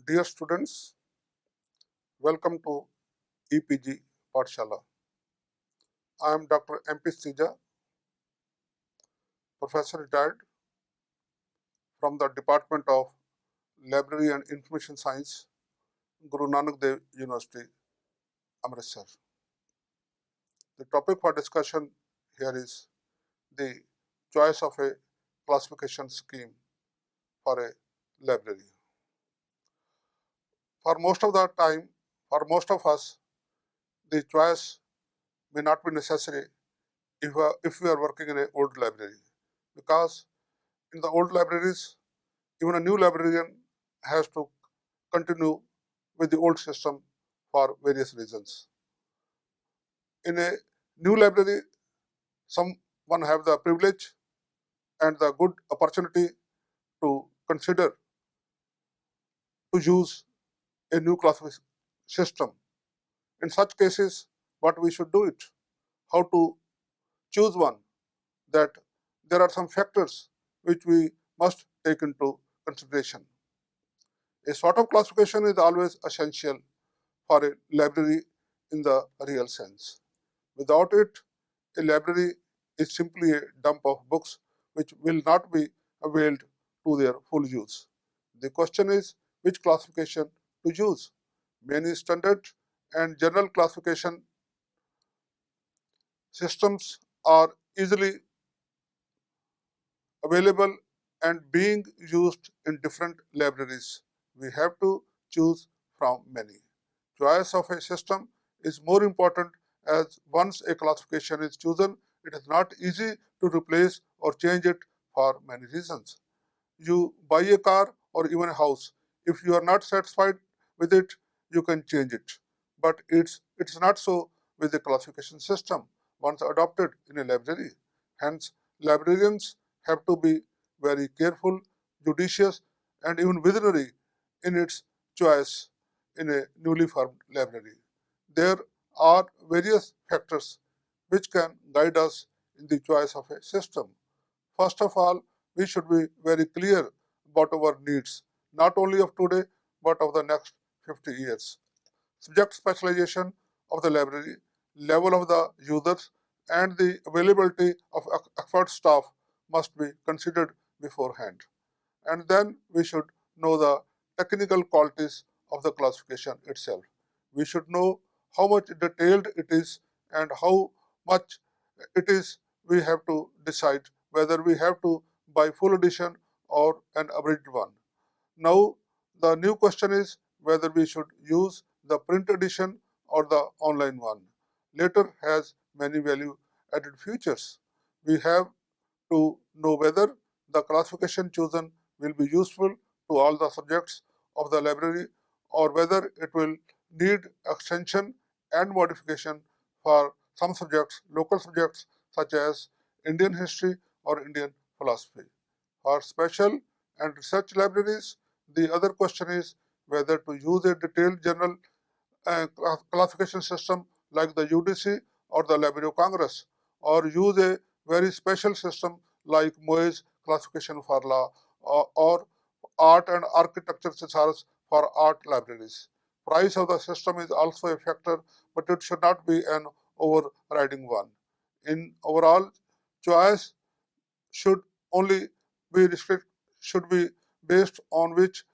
Dear students, welcome to EPG Pathshala. I am Dr. M-15, Professor retired from the Department of Library and Information Science, Guru Nanak Dev University, Amritsar. The topic for discussion here is the choice of a classification scheme for a library. For most of the time, for most of us, the choice may not be necessary if we are working in an old library, because in the old libraries, even a new librarian has to continue with the old system for various reasons. In a new library, someone have the privilege and the good opportunity to consider to use a new classification system. In such cases, what we should do it, how to choose one, that there are some factors which we must take into consideration. A sort of classification is always essential for a library in the real sense. Without it, a library is simply a dump of books which will not be availed to their full use. The question is which classification to use. Many standard and general classification systems are easily available and being used in different libraries. We have to choose from many. Choice of a system is more important, as once a classification is chosen, it is not easy to replace or change it for many reasons. You buy a car or even a house. If you are not satisfied with it, you can change it. But it's not so with the classification system once adopted in a library. Hence, librarians have to be very careful, judicious, and even visionary in its choice in a newly formed library. There are various factors which can guide us in the choice of a system. First of all, we should be very clear about our needs, not only of today but of the next 50 years. Subject specialization of the library, level of the users, and the availability of expert staff must be considered beforehand. And then we should know the technical qualities of the classification itself. We should know how much detailed it is and how much it is. We have to decide whether we have to buy full edition or an abridged one. Now, the new question is whether we should use the print edition or the online one. Later has many value added features. We have to know whether the classification chosen will be useful to all the subjects of the library or whether it will need extension and modification for some subjects, local subjects such as Indian history or Indian philosophy. For special and research libraries, the other question is whether to use a detailed general classification system like the UDC or the Library of Congress, or use a very special system like Moyes classification for law or art and architecture thesaurus for art libraries. Price of the system is also a factor, but it should not be an overriding one. In overall, choice should only be should be based on which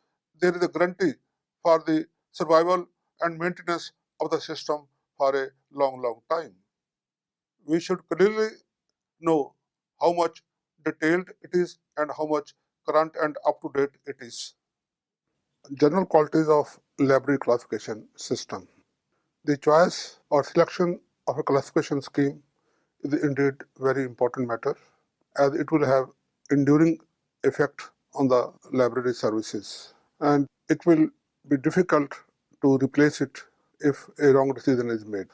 there is a guarantee for the survival and maintenance of the system for a long time. We should clearly know how much detailed it is and how much current and up to date it is. General qualities of library classification system. The choice or selection of a classification scheme is indeed very important matter, as it will have enduring effect on the library services, and it will be difficult to replace it if a wrong decision is made.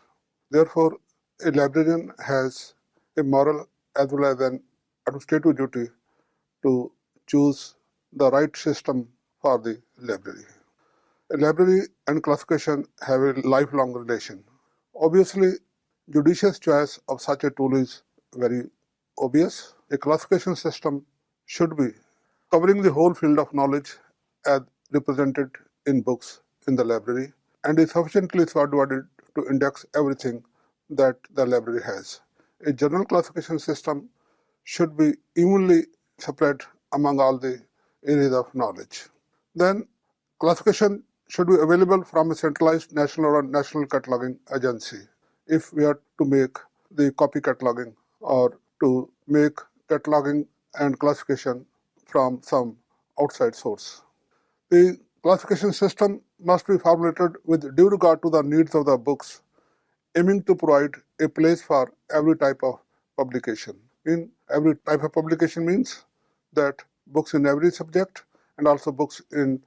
Therefore, a librarian has a moral as well as an administrative duty to choose the right system for the library. A library and classification have a lifelong relation. Obviously, judicious choice of such a tool is very obvious. A classification system should be covering the whole field of knowledge as represented in books in the library and is sufficiently subdivided to index everything that the library has. A general classification system should be evenly spread among all the areas of knowledge. Then classification should be available from a centralized national or national cataloging agency if we are to make the copy cataloging or to make cataloging and classification from some outside source. The classification system must be formulated with due regard to the needs of the books, aiming to provide a place for every type of publication. In every type of publication means that books in every subject and also books in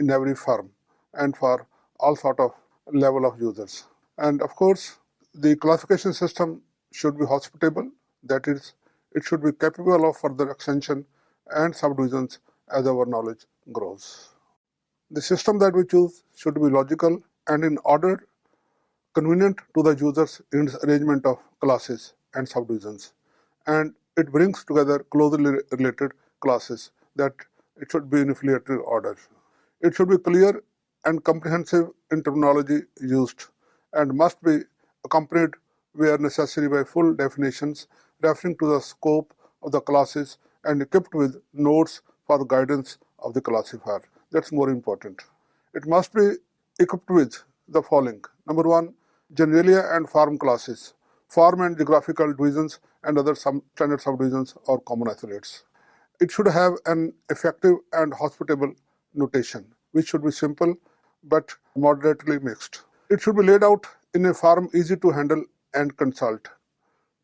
every firm and for all sort of level of users. And of course, the classification system should be hospitable, that is, it should be capable of further extension and subdivisions as our knowledge grows. The system that we choose should be logical and in order convenient to the users in its arrangement of classes and subdivisions, and it brings together closely related classes that it should be in affiliated order. It should be clear and comprehensive in terminology used and must be accompanied where necessary by full definitions referring to the scope of the classes and equipped with notes for guidance of the classifier. That's more important. It must be equipped with the following. Number one, generalia and form classes, form and geographical divisions and other standard subdivisions or common affiliates. It should have an effective and hospitable notation, which should be simple but moderately mixed. It should be laid out in a form easy to handle and consult.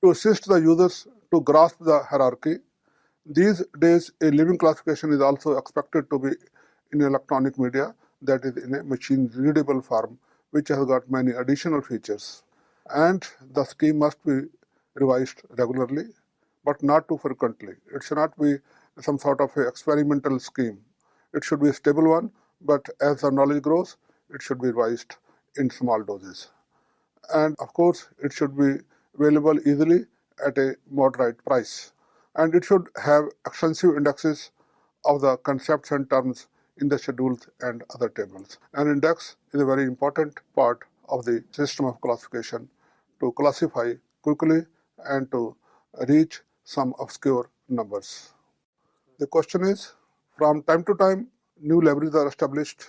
To assist the users to grasp the hierarchy, these days a living classification is also expected to be in electronic media, that is in a machine readable form, which has got many additional features. And the scheme must be revised regularly, but not too frequently. It should not be some sort of experimental scheme. It should be a stable one, but as the knowledge grows, it should be revised in small doses. And of course, it should be available easily at a moderate price. And it should have extensive indexes of the concepts and terms in the schedules and other tables. An index is a very important part of the system of classification to classify quickly and to reach some obscure numbers. The question is, from time to time, new libraries are established.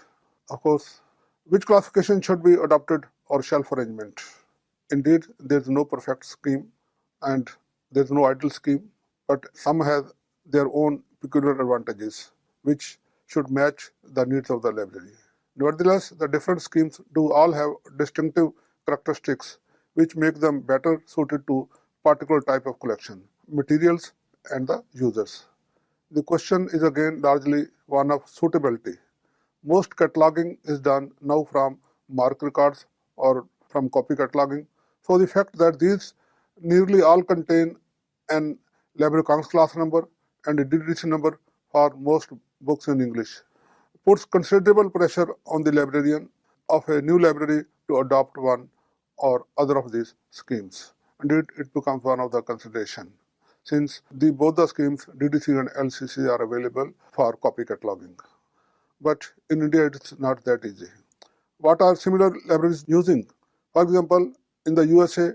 Of course, which classification should be adopted or shelf arrangement? Indeed, there is no perfect scheme and there is no ideal scheme, but some have their own peculiar advantages, which should match the needs of the library. Nevertheless, the different schemes do all have distinctive characteristics which make them better suited to particular type of collection, materials and the users. The question is again largely one of suitability. Most cataloging is done now from mark records or from copy cataloging. So the fact that these nearly all contain an library Congress class number and a DDC number for most books in English puts considerable pressure on the librarian of a new library to adopt one or other of these schemes. Indeed, it becomes one of the consideration since both the schemes, DDC and LCC, are available for copy cataloging. But in India, it's not that easy. What are similar libraries using? For example, in the USA,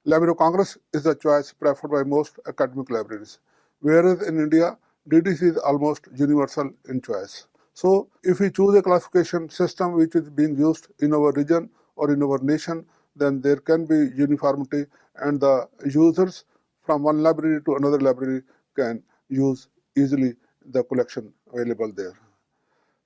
Library of Congress is the choice preferred by most academic libraries, whereas in India, DDC is almost universal in choice. So, if we choose a classification system which is being used in our region or in our nation, then there can be uniformity and the users from one library to another library can use easily the collection available there.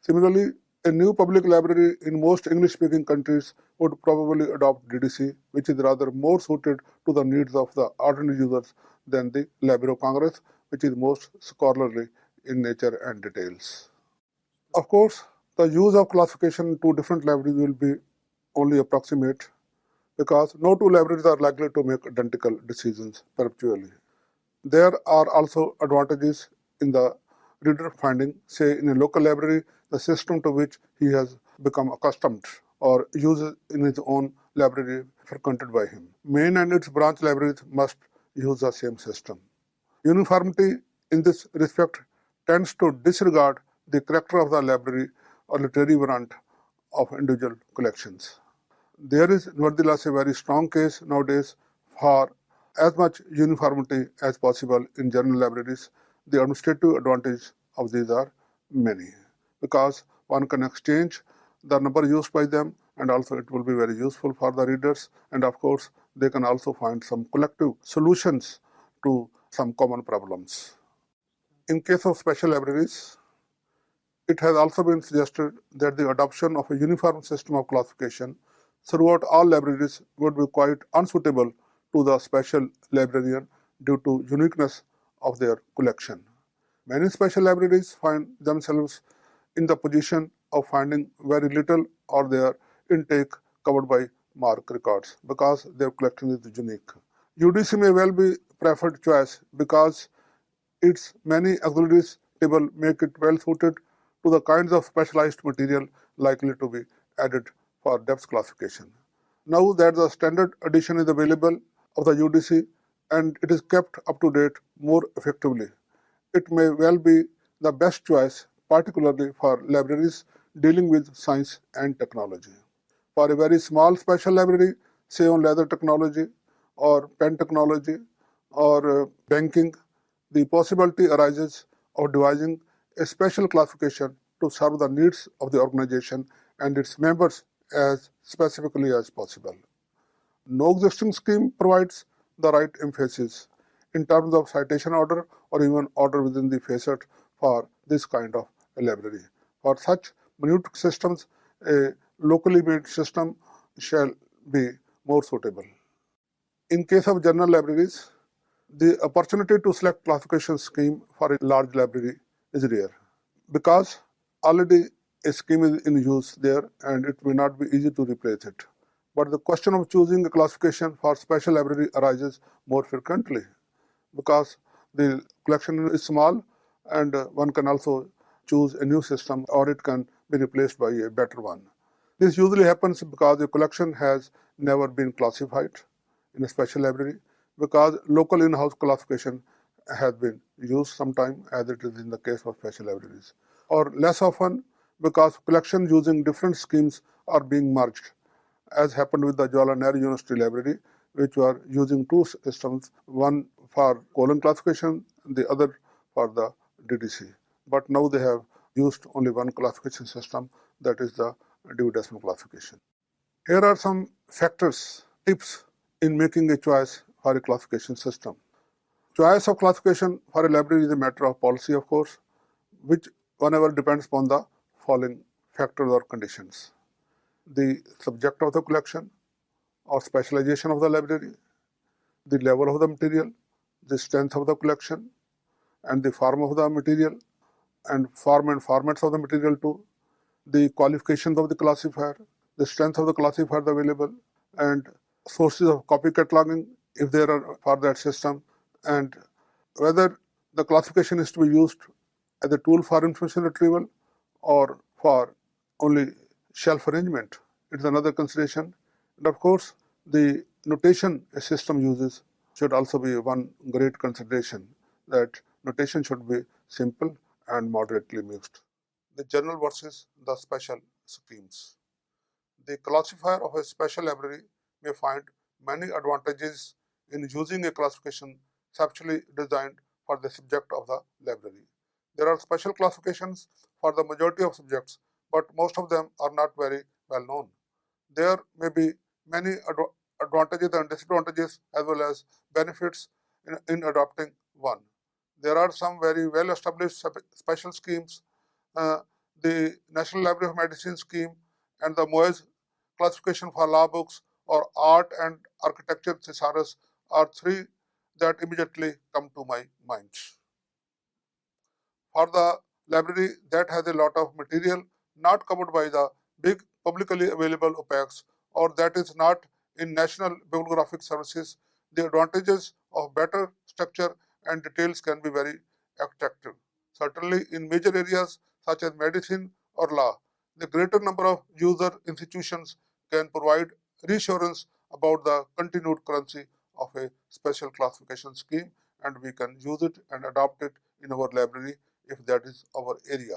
Similarly, a new public library in most English-speaking countries would probably adopt DDC, which is rather more suited to the needs of the ordinary users than the Library of Congress, which is most scholarly in nature and details. Of course, the use of classification in two different libraries will be only approximate because no two libraries are likely to make identical decisions perpetually. There are also advantages in the reader finding, say in a local library, the system to which he has become accustomed or uses in his own library frequented by him. Main and its branch libraries must use the same system. Uniformity in this respect tends to disregard the character of the library or literary variant of individual collections. There is nevertheless a very strong case nowadays for as much uniformity as possible in general libraries. The administrative advantage of these are many because one can exchange the number used by them, and also it will be very useful for the readers, and of course they can also find some collective solutions to some common problems. In case of special libraries, it has also been suggested that the adoption of a uniform system of classification throughout all libraries would be quite unsuitable to the special librarian due to uniqueness of their collection. Many special libraries find themselves in the position of finding very little or their intake covered by MARC records because their collection is unique. UDC may well be preferred choice because its many auxiliaries table make it well suited to the kinds of specialized material likely to be added for depth classification. Now that the standard edition is available of the UDC and it is kept up to date more effectively, it may well be the best choice, particularly for libraries dealing with science and technology. For a very small special library, say on leather technology or pen technology or banking, the possibility arises of devising a special classification to serve the needs of the organization and its members as specifically as possible. No existing scheme provides the right emphasis in terms of citation order or even order within the facet for this kind of a library. For such minute systems, a locally made system shall be more suitable. In case of general libraries, the opportunity to select classification scheme for a large library is rare because already a scheme is in use there and it may not be easy to replace it. But the question of choosing a classification for special library arises more frequently because the collection is small and one can also choose a new system or it can be replaced by a better one. This usually happens because the collection has never been classified in a special library because local in-house classification has been used sometime as it is in the case of special libraries, or less often because collections using different schemes are being merged, as happened with the Jawaharlal Nehru University Library, which were using two systems, one for colon classification, the other for the DDC. But now they have used only one classification system, that is the Dewey Decimal classification. Here are some factors, tips in making a choice for a classification system. Choice of classification for a library is a matter of policy, of course, which whenever depends upon the following factors or conditions: the subject of the collection or specialization of the library, the level of the material, the strength of the collection, and the form of the material, and form and formats of the material too, the qualifications of the classifier, the strength of the classifier available, and sources of copy cataloging if there are for that system, and whether the classification is to be used as a tool for information retrieval or for only shelf arrangement. It's another consideration. And of course, the notation a system uses should also be one great consideration, that notation should be simple and moderately mixed. The general versus the special schemes. The classifier of a special library may find many advantages in using a classification specially designed for the subject of the library. There are special classifications for the majority of subjects, but most of them are not very well known. There may be many advantages and disadvantages as well as benefits in adopting one. There are some very well established special schemes. The National Library of Medicine scheme and the Moyes classification for law books or art and architecture thesaurus are three that immediately come to my mind. For the library that has a lot of material not covered by the big publicly available OPACs or that is not in national bibliographic services, the advantages of better structure and details can be very attractive. Certainly in major areas such as medicine or law, the greater number of user institutions can provide reassurance about the continued currency of a special classification scheme, and we can use it and adopt it in our library if that is our area.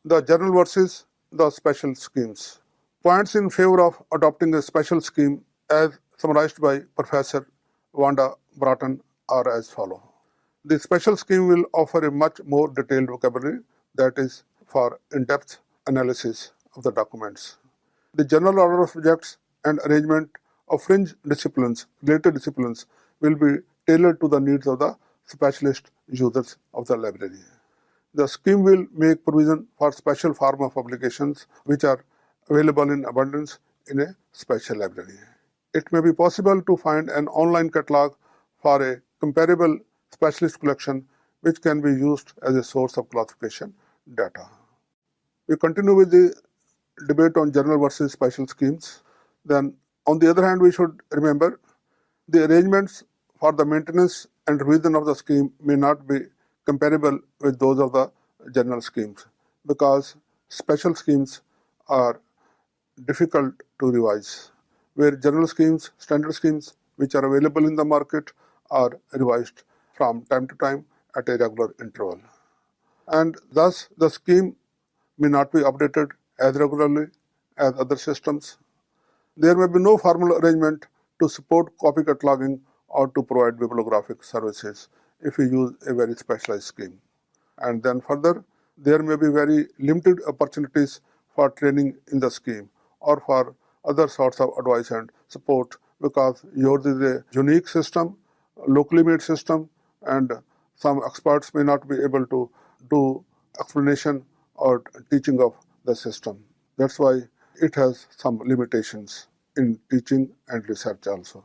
The general versus the special schemes. Points in favor of adopting a special scheme as summarized by Professor Wanda Bratton are as follows. The special scheme will offer a much more detailed vocabulary that is for in-depth analysis of the documents. The general order of subjects and arrangement of fringe disciplines, related disciplines, will be tailored to the needs of the specialist users of the library. The scheme will make provision for special form of publications which are available in abundance in a special library. It may be possible to find an online catalog for a comparable specialist collection which can be used as a source of classification data. We continue with the debate on general versus special schemes. Then, on the other hand, we should remember the arrangements for the maintenance and revision of the scheme may not be comparable with those of the general schemes because special schemes are difficult to revise, where general schemes, standard schemes, which are available in the market, are revised from time to time at a regular interval. And thus, the scheme may not be updated as regularly as other systems. There may be no formal arrangement to support copy cataloging or to provide bibliographic services if we use a very specialized scheme. And then further, there may be very limited opportunities for training in the scheme or for other sorts of advice and support because yours is a unique system, locally made system, and some experts may not be able to do explanation or teaching of the system. That's why it has some limitations in teaching and research also.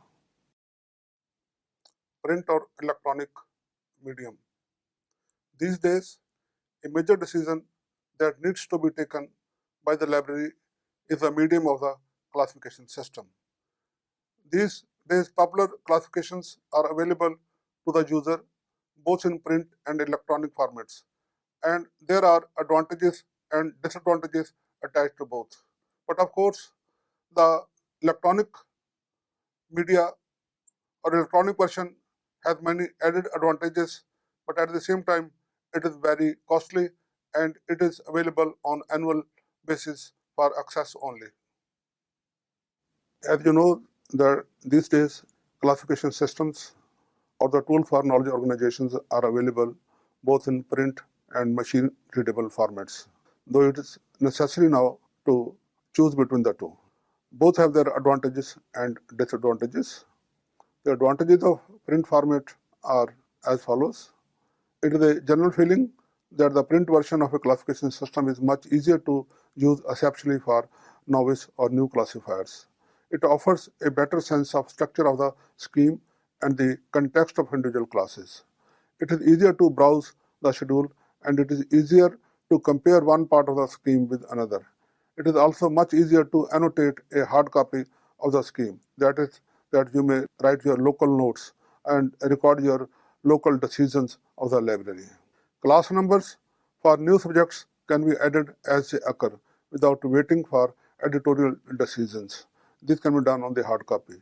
Print or electronic medium. These days, a major decision that needs to be taken by the library is the medium of the classification system. These days, popular classifications are available to the user both in print and electronic formats, and there are advantages and disadvantages attached to both. But of course, the electronic media or electronic version has many added advantages, but at the same time, it is very costly and it is available on annual basis for access only. As you know, these days classification systems or the tool for knowledge organizations are available both in print and machine readable formats, though it is necessary now to choose between the two. Both have their advantages and disadvantages. The advantages of print format are as follows. It is a general feeling that the print version of a classification system is much easier to use exceptionally for novice or new classifiers. It offers a better sense of structure of the scheme and the context of individual classes. It is easier to browse the schedule and it is easier to compare one part of the scheme with another. It is also much easier to annotate a hard copy of the scheme. That is, that you may write your local notes and record your local decisions of the library. Class numbers for new subjects can be added as they occur without waiting for editorial decisions. This can be done on the hard copy.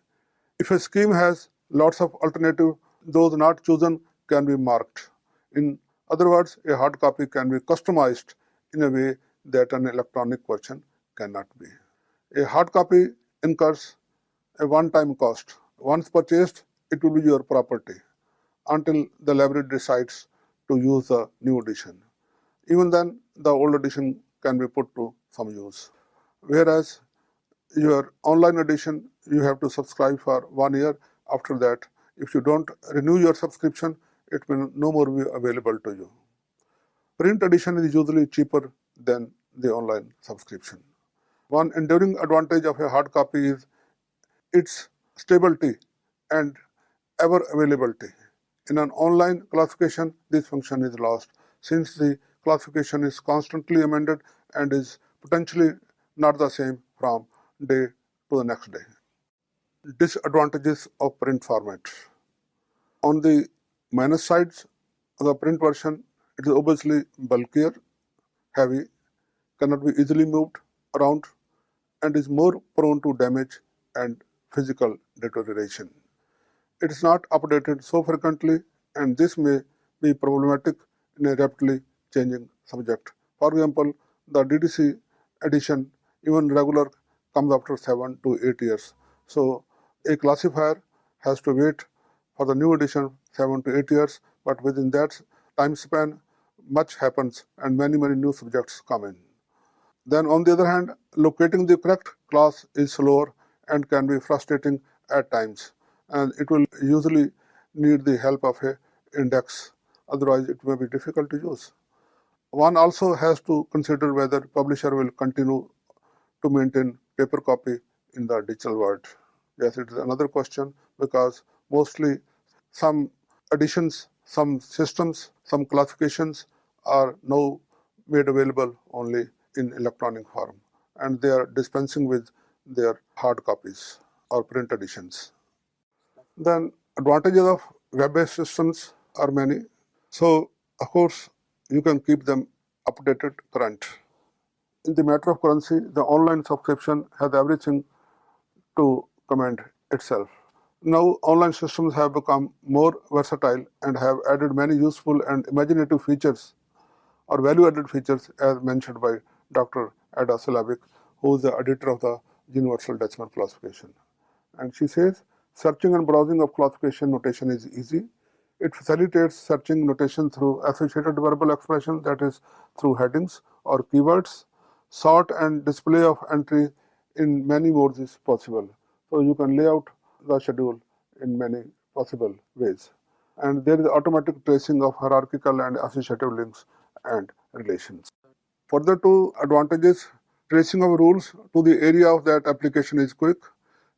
If a scheme has lots of alternatives, those not chosen can be marked. In other words, a hard copy can be customized in a way that an electronic version cannot be. A hard copy incurs a one-time cost. Once purchased, it will be your property until the library decides to use the new edition. Even then, the old edition can be put to some use. Whereas your online edition, you have to subscribe for 1 year. After that, if you don't renew your subscription, it will no more be available to you. Print edition is usually cheaper than the online subscription. One enduring advantage of a hard copy is its stability and ever availability. In an online classification, this function is lost since the classification is constantly amended and is potentially not the same from day to the next day. Disadvantages of print format. On the minus sides of the print version, it is obviously bulkier, heavy, cannot be easily moved around, and is more prone to damage and physical deterioration. It is not updated so frequently, and this may be problematic in a rapidly changing subject. For example, the DDC edition, even regular, comes after 7 to 8 years. So a classifier has to wait for the new edition 7 to 8 years, but within that time span, much happens and many new subjects come in. Then on the other hand, locating the correct class is slower and can be frustrating at times, and it will usually need the help of a index, otherwise it may be difficult to use. One also has to consider whether publisher will continue to maintain paper copy in the digital world. Yes, it is another question, because mostly some editions, some systems, some classifications are now made available only in electronic form, and they are dispensing with their hard copies or print editions. Then advantages of web-based systems are many. So of course you can keep them updated current. In the matter of currency, the online subscription has everything to commend itself. Now online systems have become more versatile and have added many useful and imaginative features or value-added features, as mentioned by Dr. Ada Silavic, who is the editor of the Universal Decimal Classification. And she says, searching and browsing of classification notation is easy. It facilitates searching notation through associated verbal expression, that is, through headings or keywords. Sort and display of entry in many modes is possible. So you can lay out the schedule in many possible ways. And there is automatic tracing of hierarchical and associative links and relations. Further two advantages, tracing of rules to the area of that application is quick.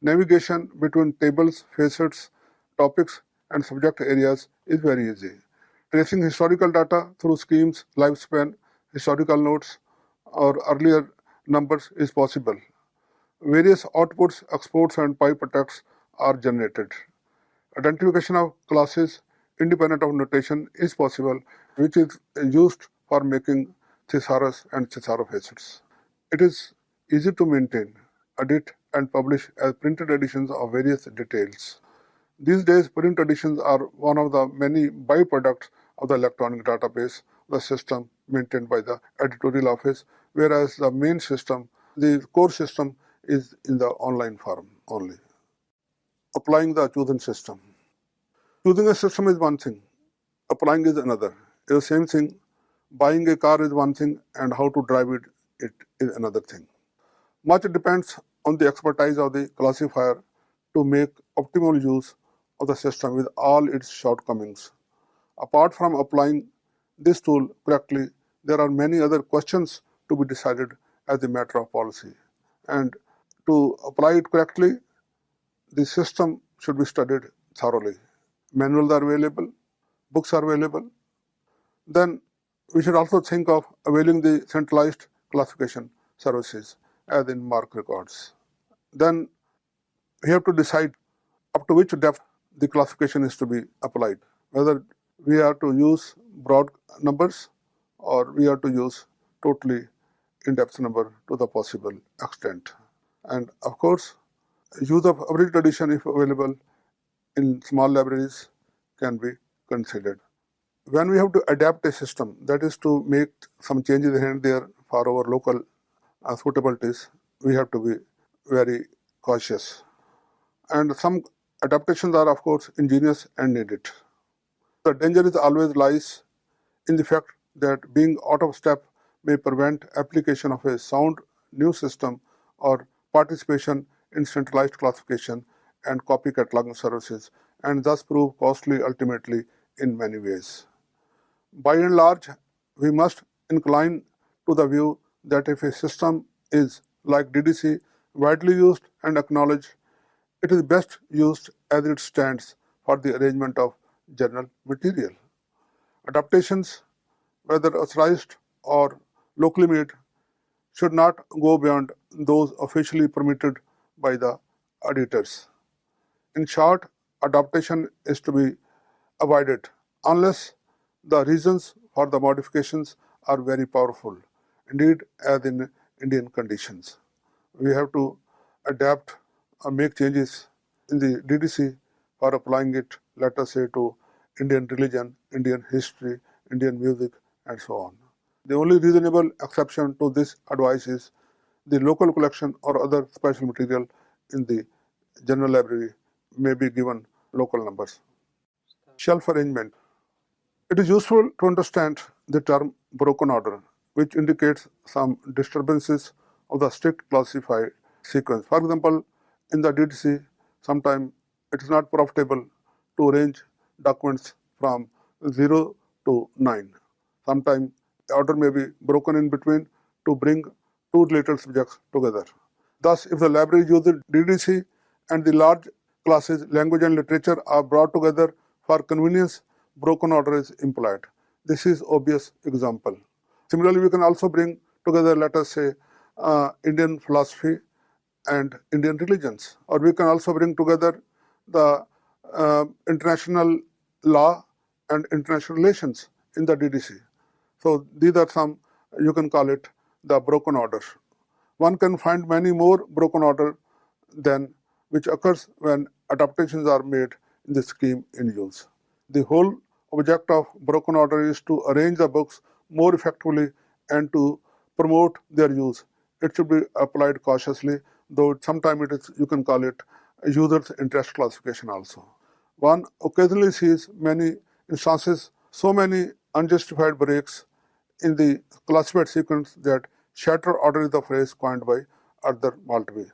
Navigation between tables, facets, topics, and subject areas is very easy. Tracing historical data through schemes, lifespan, historical notes, or earlier numbers is possible. Various outputs, exports, and pipe attacks are generated. Identification of classes independent of notation is possible, which is used for making thesaurus and thesaurus facets. It is easy to maintain, edit, and publish as printed editions of various details. These days, print editions are one of the many byproducts of the electronic database, the system maintained by the editorial office, whereas the main system, the core system, is in the online form only. Applying the chosen system. Choosing a system is one thing, applying is another. It's the same thing. Buying a car is one thing, and how to drive it is another thing. Much depends on the expertise of the classifier to make optimal use of the system with all its shortcomings. Apart from applying this tool correctly, there are many other questions to be decided as a matter of policy. And to apply it correctly, the system should be studied thoroughly. Manuals are available, books are available. Then we should also think of availing the centralized classification services as in MARC records. Then we have to decide up to which depth the classification is to be applied, whether we are to use broad numbers or we are to use totally in-depth number to the possible extent. And of course, use of abridged edition, if available in small libraries, can be considered. When we have to adapt a system, that is to make some changes here and there for our local suitabilities, we have to be very cautious. And some adaptations are of course ingenious and needed. The danger is always lies in the fact that being out of step may prevent application of a sound new system or participation in centralized classification and copy cataloging services, and thus prove costly ultimately in many ways. By and large, we must incline to the view that if a system is, like DDC, widely used and acknowledged, it is best used as it stands for the arrangement of general material. Adaptations, whether authorized or locally made, should not go beyond those officially permitted by the editors. In short, adaptation is to be avoided unless the reasons for the modifications are very powerful, indeed as in Indian conditions. We have to adapt or make changes in the DDC for applying it, let us say, to Indian religion, Indian history, Indian music, and so on. The only reasonable exception to this advice is the local collection or other special material in the general library may be given local numbers. Shelf arrangement. It is useful to understand the term broken order, which indicates some disturbances of the strict classified sequence. For example, in the DDC, sometimes it is not profitable to arrange documents from 0 to 9. Sometimes the order may be broken in between to bring two related subjects together. Thus, if the library uses DDC and the large classes, language and literature are brought together for convenience, broken order is implied. This is obvious example. Similarly, we can also bring together, let us say, Indian philosophy and Indian religions, or we can also bring together the international law and international relations in the DDC. So these are some, you can call it the broken order. One can find many more broken order than which occurs when adaptations are made in the scheme in use. The whole object of broken order is to arrange the books more effectively and to promote their use. It should be applied cautiously, though sometimes it is, you can call it a user's interest classification also. One occasionally sees many instances, so many unjustified breaks in the classified sequence that shattered order is the phrase coined by Arthur Maltby.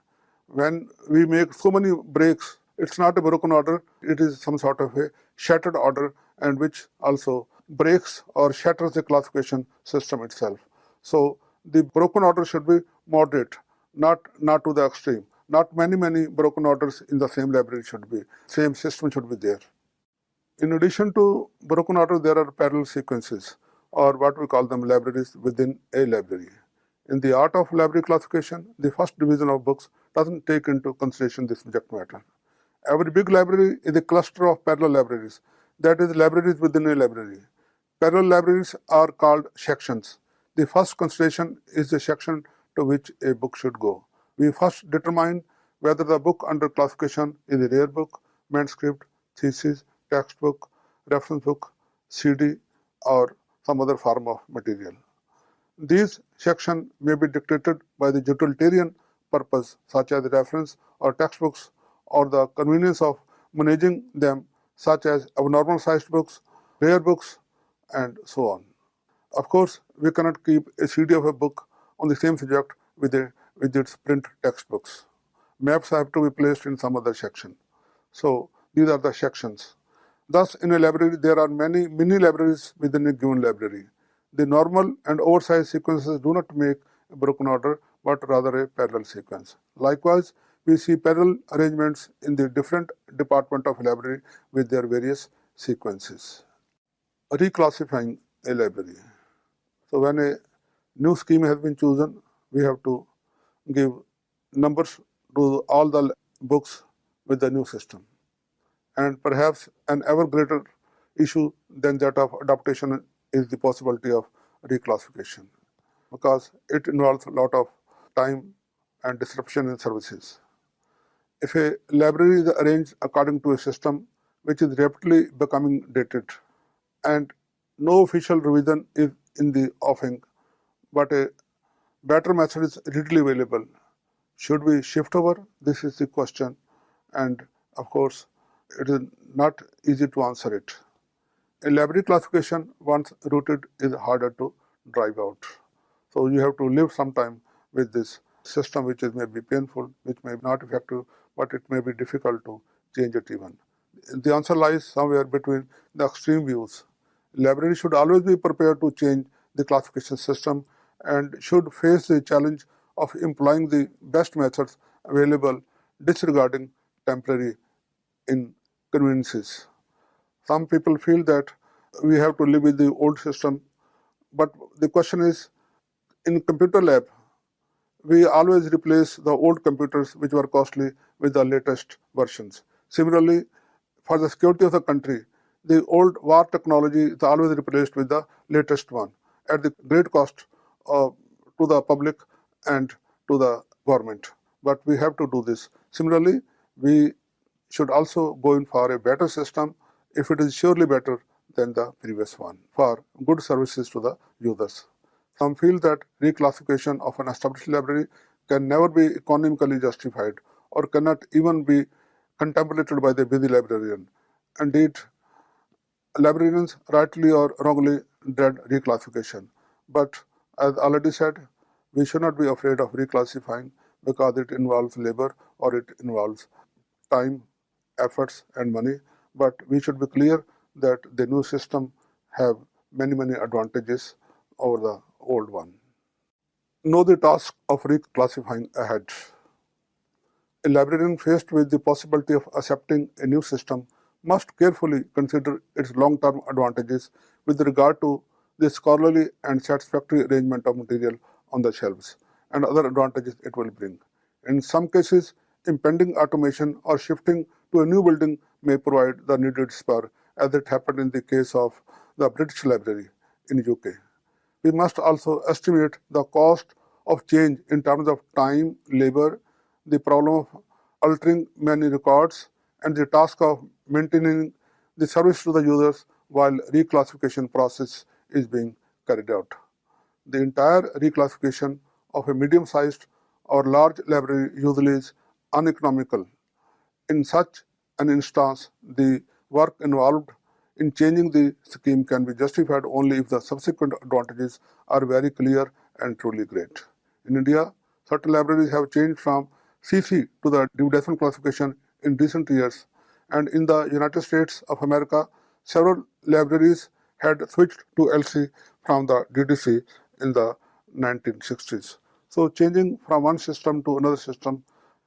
When we make so many breaks, it's not a broken order, it is some sort of a shattered order, and which also breaks or shatters the classification system itself. So the broken order should be moderate, not to the extreme. Not many broken orders in the same library should be, same system should be there. In addition to broken order, there are parallel sequences, or what we call them libraries within a library. In the art of library classification, the first division of books doesn't take into consideration this subject matter. Every big library is a cluster of parallel libraries, that is, libraries within a library. Parallel libraries are called sections. The first consideration is the section to which a book should go. We first determine whether the book under classification is a rare book, manuscript, thesis, textbook, reference book, CD, or some other form of material. These sections may be dictated by the utilitarian purpose, such as reference or textbooks, or the convenience of managing them, such as abnormal sized books, rare books, and so on. Of course, we cannot keep a CD of a book on the same subject with its print textbooks. Maps have to be placed in some other section. So these are the sections. Thus, in a library, there are many mini libraries within a given library. The normal and oversized sequences do not make a broken order, but rather a parallel sequence. Likewise, we see parallel arrangements in the different department of library with their various sequences. Reclassifying a library. So when a new scheme has been chosen, we have to give numbers to all the books with the new system. And perhaps an ever greater issue than that of adaptation is the possibility of reclassification, because it involves a lot of time and disruption in services. If a library is arranged according to a system which is rapidly becoming dated and no official revision is in the offing, but a better method is readily available, should we shift over? This is the question, and of course, it is not easy to answer it. A library classification, once rooted, is harder to drive out. So you have to live sometime with this system, which may be painful, which may be not effective, but it may be difficult to change it even. The answer lies somewhere between the extreme views. Library should always be prepared to change the classification system and should face the challenge of employing the best methods available, disregarding temporary inconveniences. Some people feel that we have to live with the old system, but the question is, in computer lab, we always replace the old computers which were costly with the latest versions. Similarly, for the security of the country, the old war technology is always replaced with the latest one at the great cost to the public and to the government. But we have to do this. Similarly, we should also go in for a better system if it is surely better than the previous one for good services to the users. Some feel that reclassification of an established library can never be economically justified or cannot even be contemplated by the busy librarian. Indeed, librarians rightly or wrongly dread reclassification. But as already said, we should not be afraid of reclassifying because it involves labor or it involves time, efforts and money. But we should be clear that the new system have many advantages over the old one. Know the task of reclassifying ahead. A librarian faced with the possibility of accepting a new system must carefully consider its long-term advantages with regard to the scholarly and satisfactory arrangement of material on the shelves and other advantages it will bring. In some cases, impending automation or shifting to a new building may provide the needed spur, as it happened in the case of the British Library in UK. We must also estimate the cost of change in terms of time, labor, the problem of altering many records, and the task of maintaining the service to the users while reclassification process is being carried out. The entire reclassification of a medium-sized or large library usually is uneconomical. In such an instance, the work involved in changing the scheme can be justified only if the subsequent advantages are very clear and truly great. In India, certain libraries have changed from CC to the decimal classification in recent years, and in the United States of America, several libraries had switched to LC from the DDC in the 1960s. So changing from one system to another system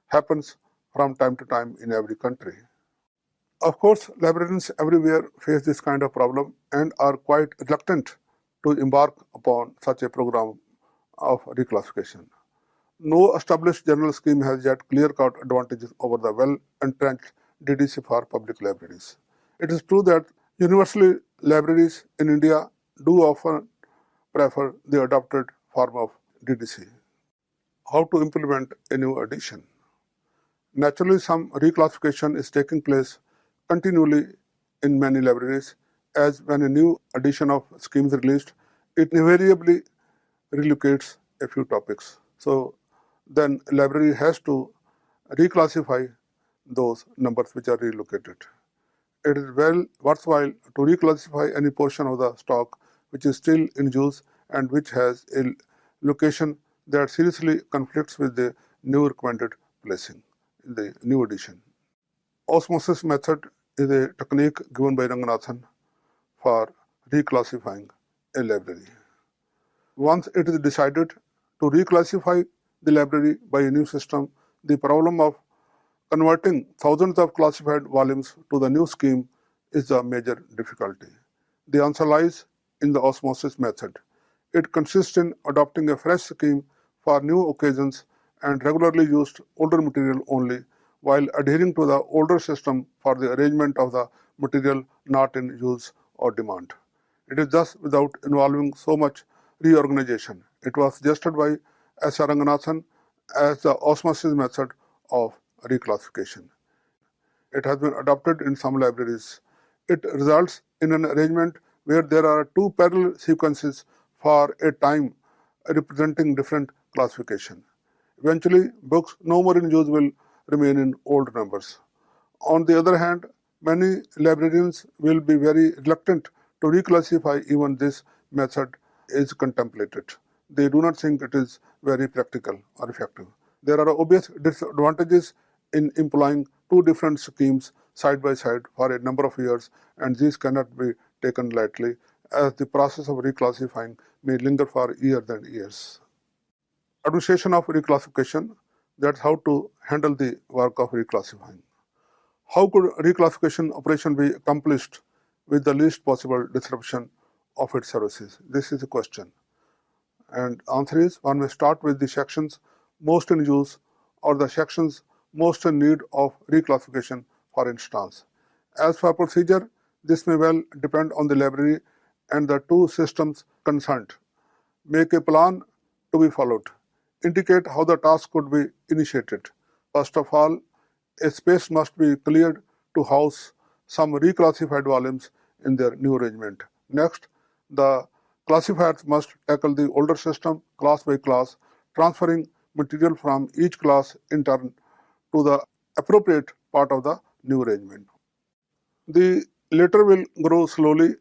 happens from time to time in every country. Of course, librarians everywhere face this kind of problem and are quite reluctant to embark upon such a program of reclassification. No established general scheme has yet clear-cut advantages over the well-entrenched DDC for public libraries. It is true that universally libraries in India do often prefer the adopted form of DDC. How to implement a new edition? Naturally, some reclassification is taking place continually in many libraries, as when a new edition of scheme is released, it invariably relocates a few topics. So then library has to reclassify those numbers which are relocated. It is well worthwhile to reclassify any portion of the stock which is still in use and which has a location that seriously conflicts with the new recommended placing in the new edition. Osmosis method is a technique given by Ranganathan for reclassifying a library. Once it is decided to reclassify the library by a new system, the problem of converting thousands of classified volumes to the new scheme is the major difficulty. The answer lies in the osmosis method. It consists in adopting a fresh scheme for new occasions and regularly used older material only, while adhering to the older system for the arrangement of the material not in use or demand. It is thus without involving so much reorganization. It was suggested by S. R. Ranganathan as the osmosis method of reclassification. It has been adopted in some libraries. It results in an arrangement where there are two parallel sequences for a time representing different classification. Eventually, books no more in use will remain in old numbers. On the other hand, many librarians will be very reluctant to reclassify even this method is contemplated. They do not think it is very practical or effective. There are obvious disadvantages in employing two different schemes side by side for a number of years, and these cannot be taken lightly, as the process of reclassifying may linger for years and years. Administration of reclassification, that's how to handle the work of reclassifying. How could reclassification operation be accomplished with the least possible disruption of its services? This is the question. And answer is, one may start with the sections most in use or the sections most in need of reclassification, for instance. As for procedure, this may well depend on the library and the two systems concerned. Make a plan to be followed. Indicate how the task could be initiated. First of all, a space must be cleared to house some reclassified volumes in their new arrangement. Next, the Classifiers must tackle the older system class by class, transferring material from each class in turn to the appropriate part of the new arrangement. The latter will grow slowly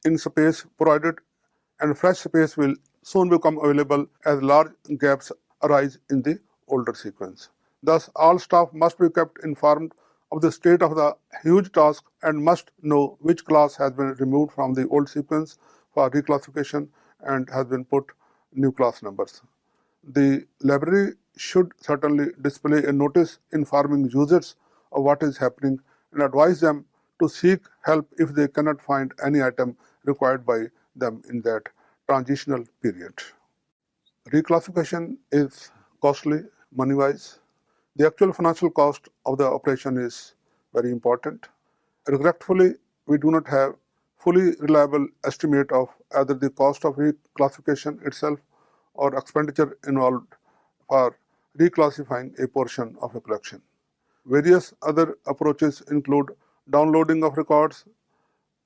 in space provided, and fresh space will soon become available as large gaps arise in the older sequence. Thus, all staff must be kept informed of the state of the huge task and must know which class has been removed from the old sequence for reclassification and has been put new class numbers. The library should certainly display a notice informing users of what is happening and advise them to seek help if they cannot find any item required by them in that transitional period. Reclassification is costly money-wise. The actual financial cost of the operation is very important. Regretfully, we do not have fully reliable estimate of either the cost of reclassification itself or expenditure involved for reclassifying a portion of a collection. Various other approaches include downloading of records,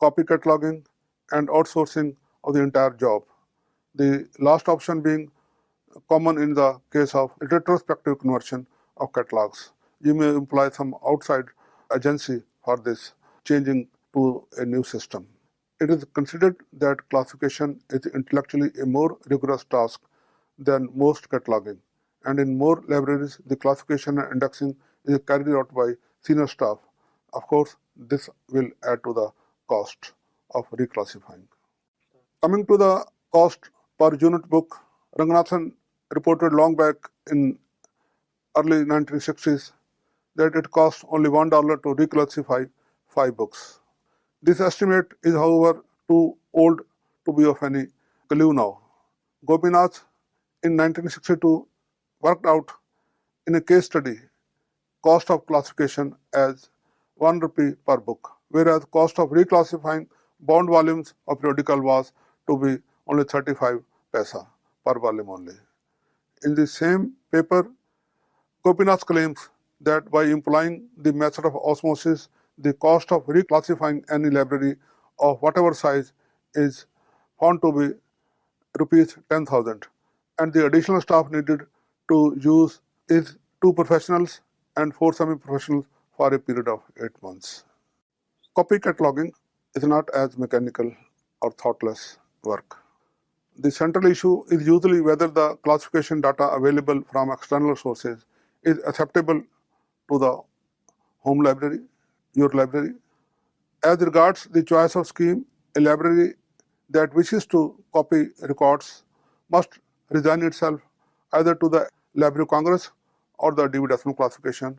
copy cataloging, and outsourcing of the entire job. The last option being common in the case of retrospective conversion of catalogs. You may employ some outside agency for this, changing to a new system. It is considered that classification is intellectually a more rigorous task than most cataloging, and in more libraries, the classification and indexing is carried out by senior staff. Of course, this will add to the cost of reclassifying. Coming to the cost per unit book, Ranganathan reported long back in early 1960s that it costs only $1 to reclassify 5 books. This estimate is, however, too old to be of any clue now. Gopinath in 1962 worked out in a case study cost of classification as 1 rupee per book, whereas cost of reclassifying bound volumes of periodical was to be only 35 paisa per volume only. In the same paper, Gopinath claims that by employing the method of osmosis, the cost of reclassifying any library of whatever size is found to be rupees 10,000, and the additional staff needed to use is 2 professionals and 4 semi-professionals for a period of 8 months. Copy cataloging is not as mechanical or thoughtless work. The central issue is usually whether the classification data available from external sources is acceptable to the home library, your library. As regards the choice of scheme, a library that wishes to copy records must resign itself either to the Library of Congress or the DVD decimal classification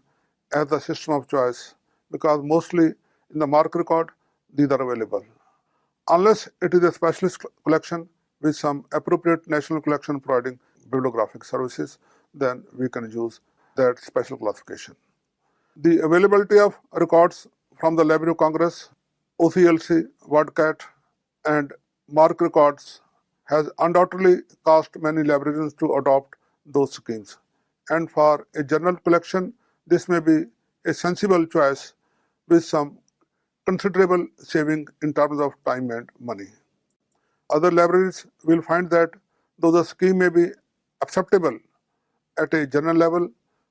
as the system of choice, because mostly in the MARC record these are available. Unless it is a specialist collection with some appropriate national collection providing bibliographic services, then we can use that special classification. The availability of records from the Library of Congress, OCLC, WordCat, and MARC records has undoubtedly caused many librarians to adopt those schemes. And for a general collection, this may be a sensible choice with some considerable saving in terms of time and money. Other libraries will find that though the scheme may be acceptable at a general level,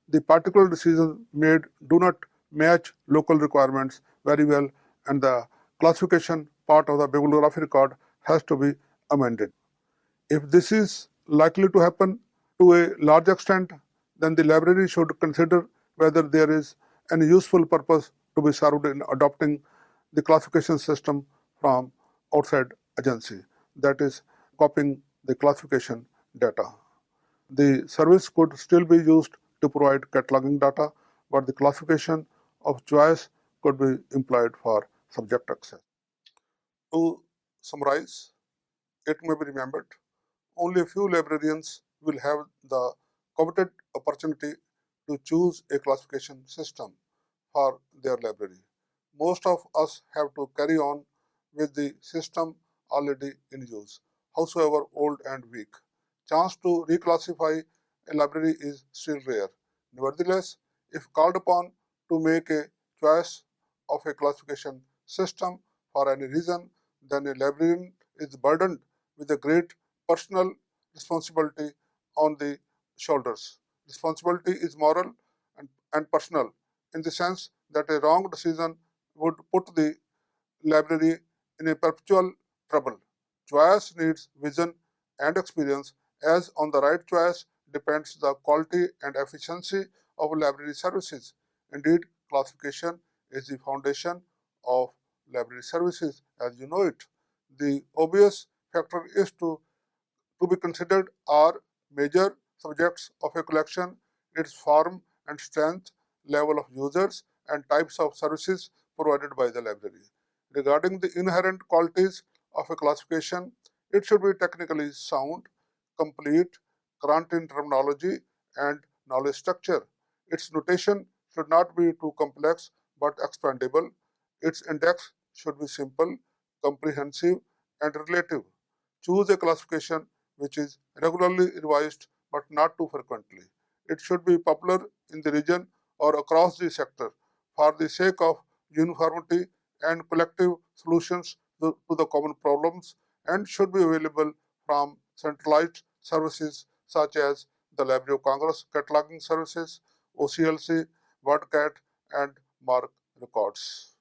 the particular decisions made do not match local requirements very well, and the classification part of the bibliography record has to be amended. If this is likely to happen to a large extent, then the library should consider whether there is any useful purpose to be served in adopting the classification system from outside agency, that is, copying the classification data. The service could still be used to provide cataloging data, but the classification of choice could be employed for subject access. To summarize, it may be remembered, only a few librarians will have the coveted opportunity to choose a classification system for their library. Most of us have to carry on with the system already in use, howsoever old and weak. Chance to reclassify a library is still rare. Nevertheless, if called upon to make a choice of a classification system for any reason, then a librarian is burdened with a great personal responsibility on the shoulders. Responsibility is moral and personal in the sense that a wrong decision would put the library in a perpetual trouble. Choice needs vision and experience, as on the right choice depends the quality and efficiency of library services. Indeed, classification is the foundation of library services as you know it. The obvious factor is to be considered are major subjects of a collection, its form and strength, level of users, and types of services provided by the library. Regarding the inherent qualities of a classification, it should be technically sound, complete, current in terminology, and knowledge structure. Its notation should not be too complex but expandable. Its index should be simple, comprehensive, and relative. Choose a classification which is regularly revised but not too frequently. It should be popular in the region or across the sector for the sake of uniformity and collective solutions to the common problems and should be available from centralized services such as the Library of Congress cataloging services, OCLC, WordCat, and MARC records.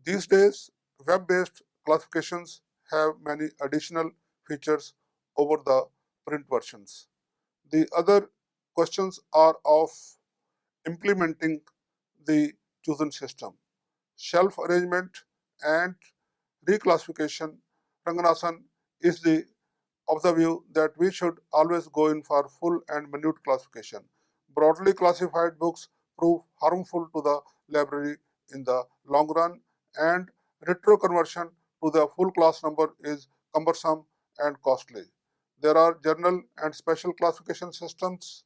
These days, web-based classifications have many additional features over the print versions. The other questions are of implementing the chosen system, shelf arrangement, and reclassification. Ranganasan is of the view that we should always go in for full and minute classification. Broadly classified books prove harmful to the library in the long run, and retro conversion to the full class number is cumbersome and costly. There are journal and special classification systems.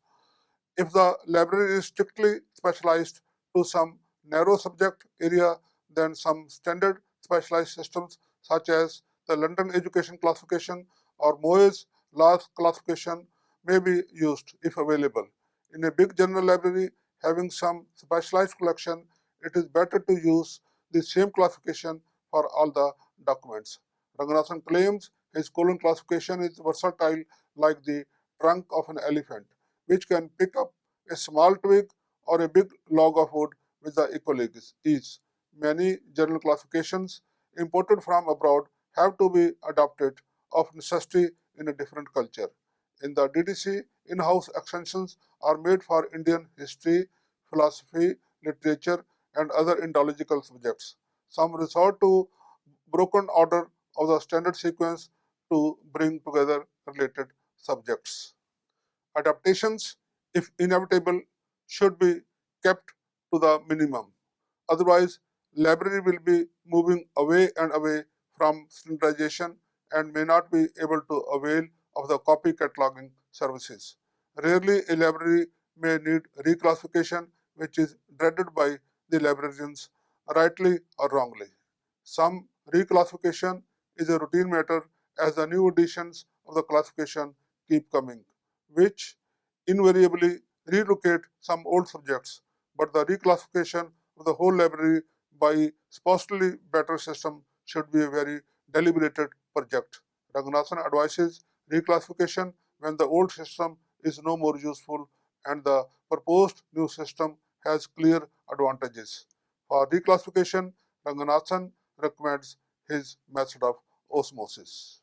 If the library is strictly specialized to some narrow subject area, then some standard specialized systems such as the London Education Classification or Moyes Law Classification may be used if available. In a big general library having some specialized collection, it is better to use the same classification for all the documents. Ranganathan claims his colon classification is versatile like the trunk of an elephant, which can pick up a small twig or a big log of wood with the equal ease. Many general classifications imported from abroad have to be adopted of necessity in a different culture. In the DDC, in-house extensions are made for Indian history, philosophy, literature, and other Indological subjects. Some resort to broken order of the standard sequence to bring together related subjects. Adaptations, if inevitable, should be kept to the minimum. Otherwise, library will be moving away and away from standardization and may not be able to avail of the copy cataloging services. Rarely, a library may need reclassification, which is dreaded by the librarians, rightly or wrongly. Some reclassification is a routine matter as the new editions of the classification keep coming, which invariably relocate some old subjects, but the reclassification of the whole library by supposedly better system should be a very deliberated project. Ranganathan advises reclassification when the old system is no more useful and the proposed new system has clear advantages. For reclassification, Ranganathan recommends his method of osmosis.